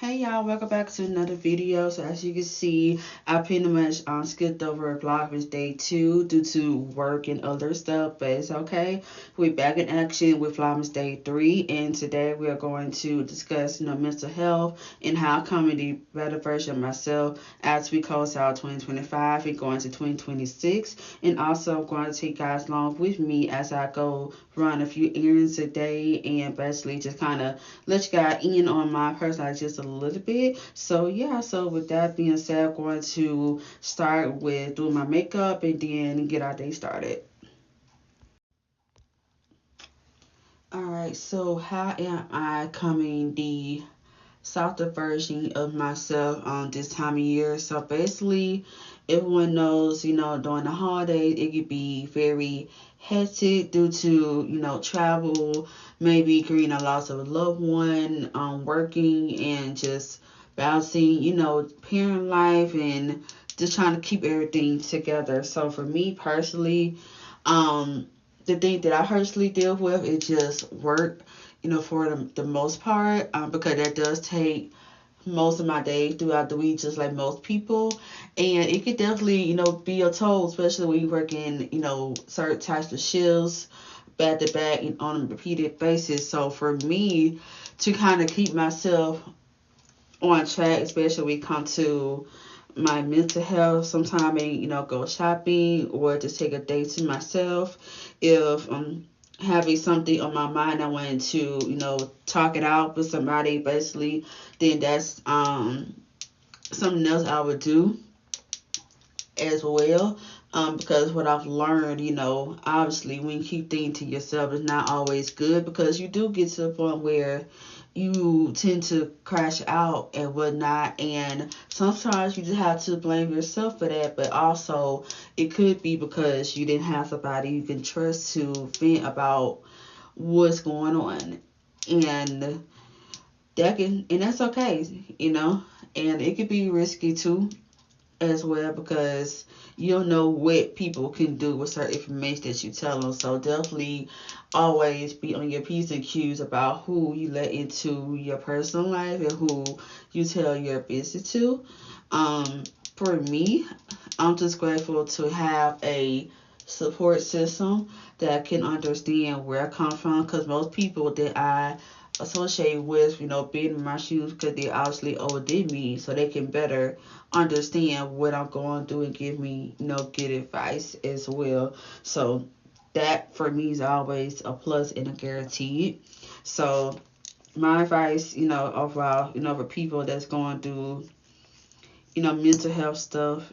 Hey y'all, welcome back to another video. So as you can see, I pretty much skipped over Vlogmas Day 2 due to work and other stuff, but it's okay. We're back in action with Vlogmas Day 3, and today we are going to discuss, mental health and how I'm the better version of myself as we close out 2025 and go into 2026. And also I'm going to take you guys along with me as I go run a few errands today and basically just kind of let you guys in on my personal life just a little bit. So yeah, so with that being said, I'm going to start with doing my makeup and then get our day started. Alright, so how am I coming the softer version of myself this time of year? So basically, everyone knows, during the holidays, it could be very hectic due to, travel, maybe grieving a loss of a loved one, working and just balancing, parent life and just trying to keep everything together. So for me personally, um, the thing that I personally deal with is just work, for the most part, because that does take most of my day throughout the week, just like most people. And it could definitely, be a toll, especially when you work in, certain types of shifts back to back and on a repeated basis. So for me to kind of keep myself on track, especially when it comes to my mental health. Sometimes I may, go shopping or just take a day to myself. If having something on my mind, I wanted to, talk it out with somebody, basically, then that's something else I would do as well. Because what I've learned, obviously when you keep things to yourself, it's not always good because you do get to the point where you tend to crash out and whatnot, and sometimes you just have to blame yourself for that, but also it could be because you didn't have somebody you can trust to vent about what's going on, and that's okay, and it could be risky too as well because you don't know what people can do with certain information that you tell them. So definitely always be on your P's and Q's about who you let into your personal life and who you tell your business to. Um, for me, I'm just grateful to have a support system that can understand where I come from because most people that I associate with, being in my shoes because they obviously older than me, so they can better understand what I'm going through and give me, good advice as well. So that for me is always a plus and a guaranteed. So my advice, overall, for people that's going through, mental health stuff,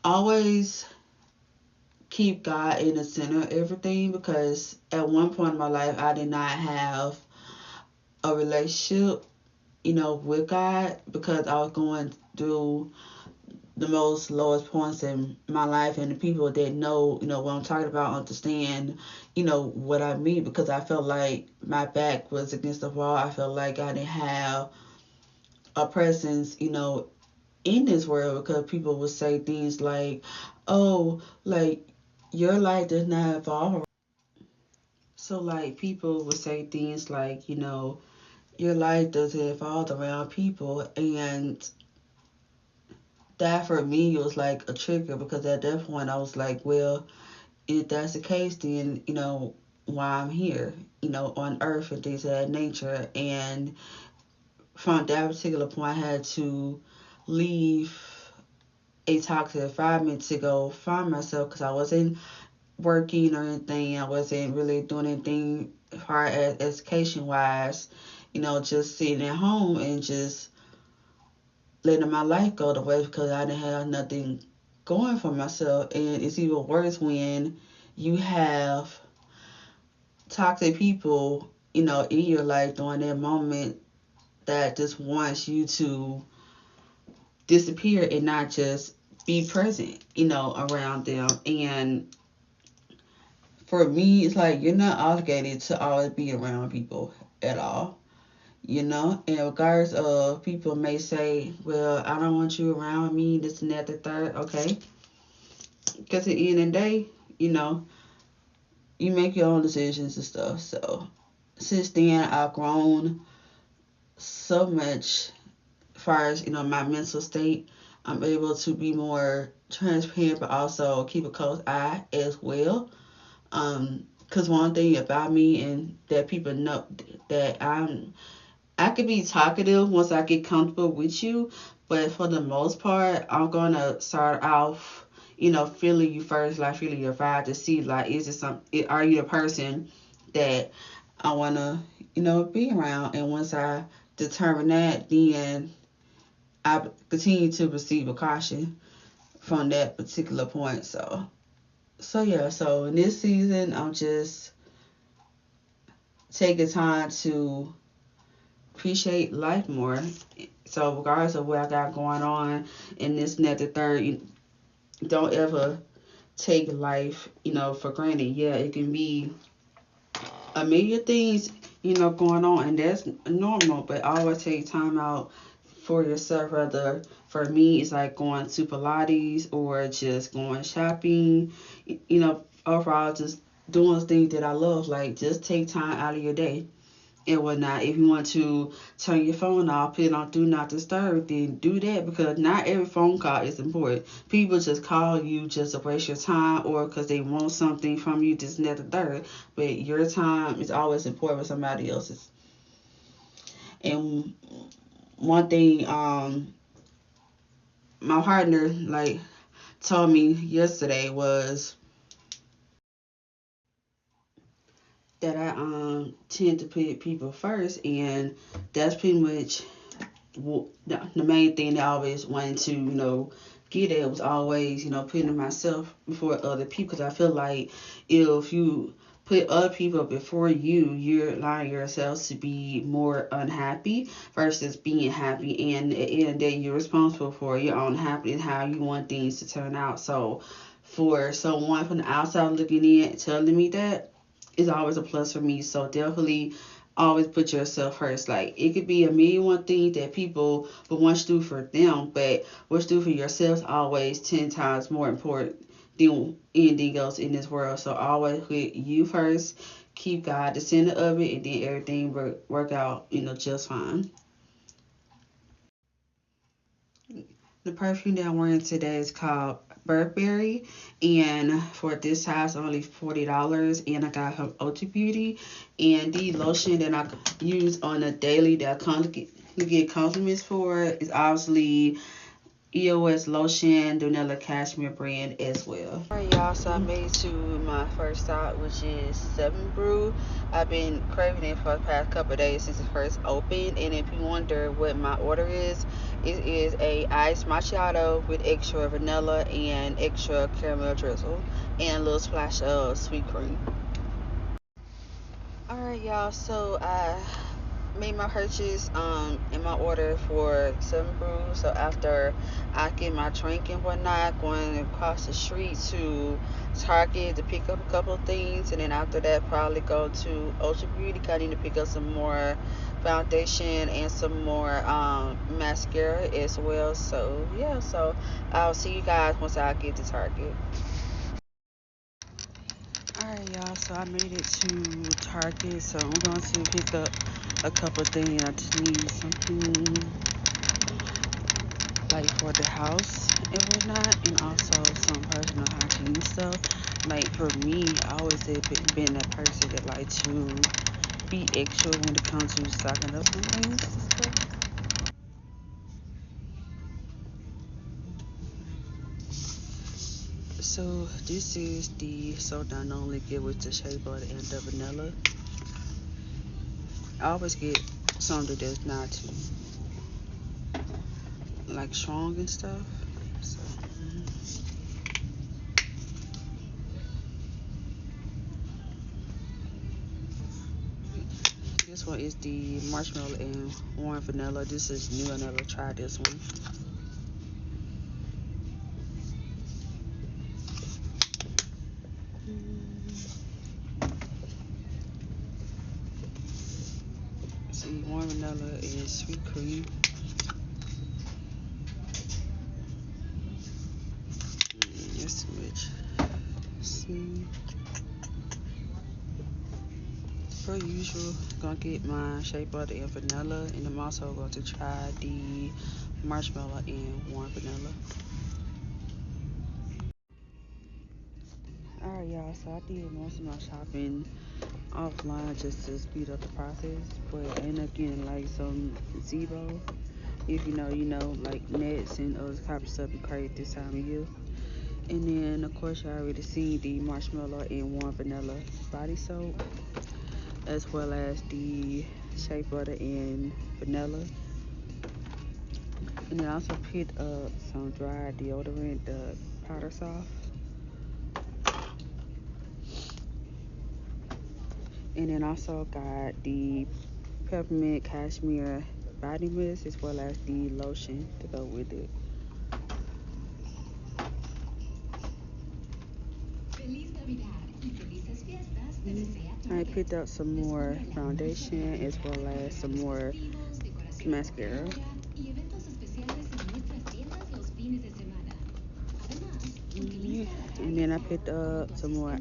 always keep God in the center of everything because at one point in my life I did not have a relationship, with God because I was going through the most lowest points in my life, and the people that know, what I'm talking about understand, what I mean, because I felt like my back was against the wall. I felt like I didn't have a presence, in this world because people would say things like, oh, like your life does not evolve. So like people would say things like, your life doesn't evolve around people, and that for me was like a trigger because at that point I was like, well, if that's the case, then why I'm here, on Earth and things of that nature. And from that particular point, I had to leave a toxic environment to go find myself because I wasn't working or anything. I wasn't really doing anything as far as education wise, just sitting at home and just letting my life go to waste because I didn't have nothing going for myself. And it's even worse when you have toxic people, in your life during that moment that just wants you to disappear and not just be present, around them. And for me, it's like you're not obligated to always be around people at all. And regardless of people may say, well, I don't want you around me, this and that, the third, okay. Because at the end of the day, you know, you make your own decisions and stuff. So since then, I've grown so much far as, my mental state. I'm able to be more transparent, but also keep a close eye as well. Because one thing about me and that people know that I could be talkative once I get comfortable with you, but for the most part, I'm gonna start off, feeling you first, like feeling your vibe to see, like, is it are you the person that I wanna, be around? And once I determine that, then I continue to proceed with caution from that particular point. So yeah. So in this season, I'm just taking time to appreciate life more. So regardless of what I got going on in this and that the third, don't ever take life, for granted. Yeah, it can be a million things, going on, and that's normal. But always take time out for yourself. Whether for me, it's like going to Pilates or just going shopping. Overall, just doing things that I love. Like just take time out of your day and whatnot. If you want to turn your phone off, put it on do not disturb, then do that, because not every phone call is important. People just call you just to waste your time or because they want something from you, this and that, the third. But your time is always important with somebody else's. And one thing, my partner like told me yesterday was that I tend to put people first, and that's pretty much the main thing that I always wanted to, get at was always, putting myself before other people. Because I feel like if you put other people before you, you're allowing yourself to be more unhappy versus being happy. And at the end of the day, you're responsible for your own happiness, how you want things to turn out. So for someone from the outside looking in, telling me that, is always a plus for me. So definitely always put yourself first. Like it could be a million one things that people would want you to do for them, but what you do for yourself is always 10 times more important than anything else in this world. So always put you first, keep God the center of it, and then everything work out, just fine. The perfume that I'm wearing today is called Burberry, and for this size, only $40. And I got from Ultra Beauty. And the lotion that I use on a daily that I get compliments for is obviously EOS lotion, the vanilla cashmere brand as well. Alright, y'all, so I made it to my first stop, which is Seven Brew. I've been craving it for the past couple of days since it first opened. And if you wonder what my order is, it is a iced macchiato with extra vanilla and extra caramel drizzle and a little splash of sweet cream. Alright, y'all, so I made my purchase in my order for Seven Brew. So after I get my drink and whatnot, going across the street to Target to pick up a couple of things, and then after that probably go to Ultra Beauty because I need to pick up some more foundation and some more mascara as well. So yeah, so I'll see you guys once I get to Target. Alright, y'all, so I made it to Target, so I'm going to pick up a couple of things. I just need something like for the house and whatnot, and also some personal hygiene stuff. Like for me, I always have been that person that like to be extra when it comes to stocking up on things and stuff. So this is the soap that I normally get with the shea butter and the vanilla. I always get something that's not too like strong and stuff. So, this one is the marshmallow and warm vanilla. This is new. I never tried this one. See, warm vanilla is sweet cream. That's too much. See, per usual. usual, gonna get my shea butter and vanilla, and I'm also going to try the marshmallow and warm vanilla. Alright, y'all, so I did most of my shopping offline just to speed up the process, but I ended up getting like some Zebo. If you know, you know, like nets and other type of stuff you crave this time of year. And then, of course, you already seen the marshmallow and warm vanilla body soap, as well as the shea butter and vanilla. And then I also picked up some dry deodorant, the powder soft. And then also got the peppermint cashmere body mist, as well as the lotion to go with it. I picked up some more foundation as well as some more mascara. And then I picked up some more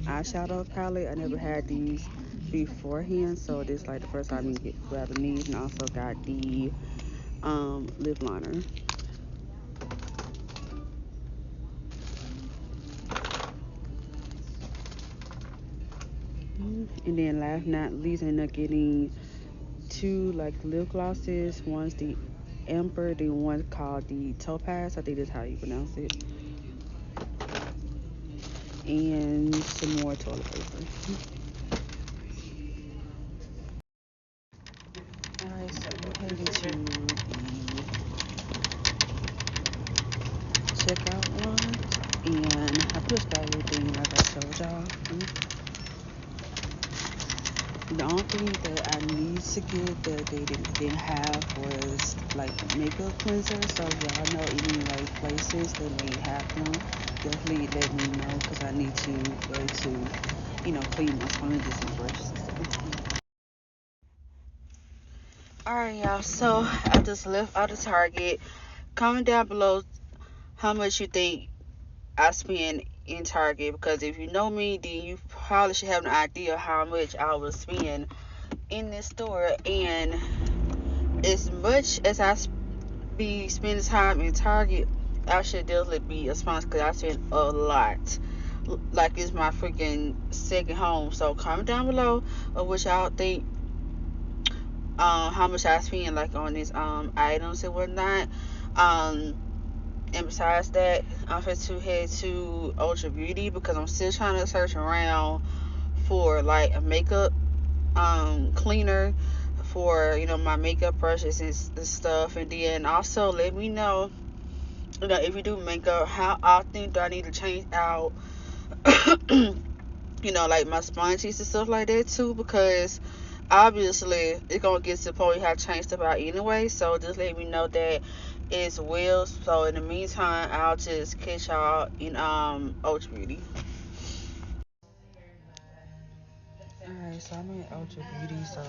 eyeshadow palette. I never had these beforehand, so this is like the first time I grabbing these. And also got the lip liner. And then last but not least, I ended up getting two like lip glosses. One's the Amber, the one called the Topaz. I think that's how you pronounce it. And some more toilet paper. Alright, so we're heading to the checkout line. And I pushed out everything like I told y'all. The only thing that I need to get that they didn't have was like makeup cleanser. So if y'all know any like places that may have them, definitely let me know, because I need to go to, you know, clean my sponges and brushes and stuff. Alright, y'all, so I just left out of Target. Comment down below how much you think I spend in Target, because if you know me, then you probably should have an idea how much I would spend in this store. And as much as I be spending time in Target, I should definitely be a sponsor, because I spend a lot. Like it's my freaking second home. So comment down below of what y'all think, how much I spend like on these items and whatnot. And besides that, I'm going to head to Ultra Beauty, because I'm still trying to search around for like a makeup cleaner for, you know, my makeup brushes and stuff. And then also let me know, you know, if you do makeup, how often do I need to change out you know, like my sponges and stuff like that too, because obviously it's gonna get to the point you have to change stuff out anyway. So just let me know that as well. So in the meantime, I'll just catch y'all in Ultra Beauty. Alright, so I'm in Ultra Beauty. So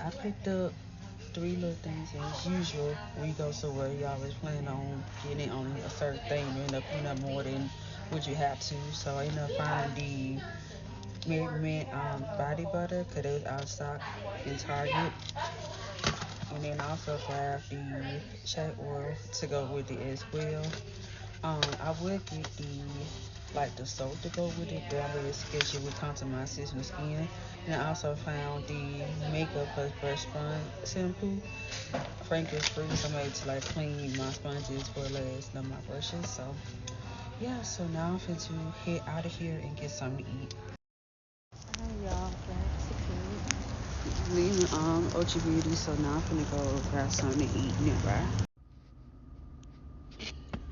I picked up three little things. As usual, when you go somewhere, you always plan on getting on a certain thing. You end up putting up more than what you have to. So I ended up finding the Mary Mint body butter, because it was out of stock in Target. And then also grab the shea oil to go with it as well. I would get the soap to go with it, but I'm really sketchy when it comes to my sensitive skin. And I also found the makeup plus brush sponge shampoo, fragrance free, so I'm able to like clean my sponges as well as my brushes. So yeah, so now I'm finna to head out of here and get something to eat. Alright, y'all, leaving Ultra Beauty, so now I'm finna go grab something to eat nearby.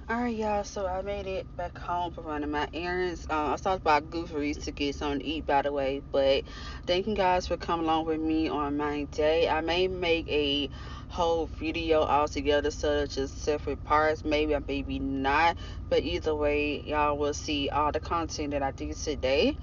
Alright, y'all, so I made it back home for running my errands. I stopped by Gooseries to get something to eat, by the way. But thank you guys for coming along with me on my day. I may make a whole video all together, so just separate parts. Maybe not. But either way, y'all will see all the content that I did today.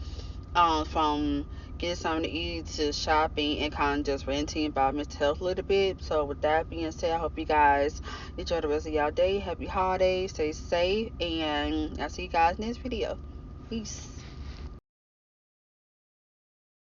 From getting something to eat to shopping and kind of just ranting about mental health a little bit. So with that being said, I hope you guys enjoy the rest of y'all day. Happy holidays, stay safe, and I'll see you guys next video. Peace.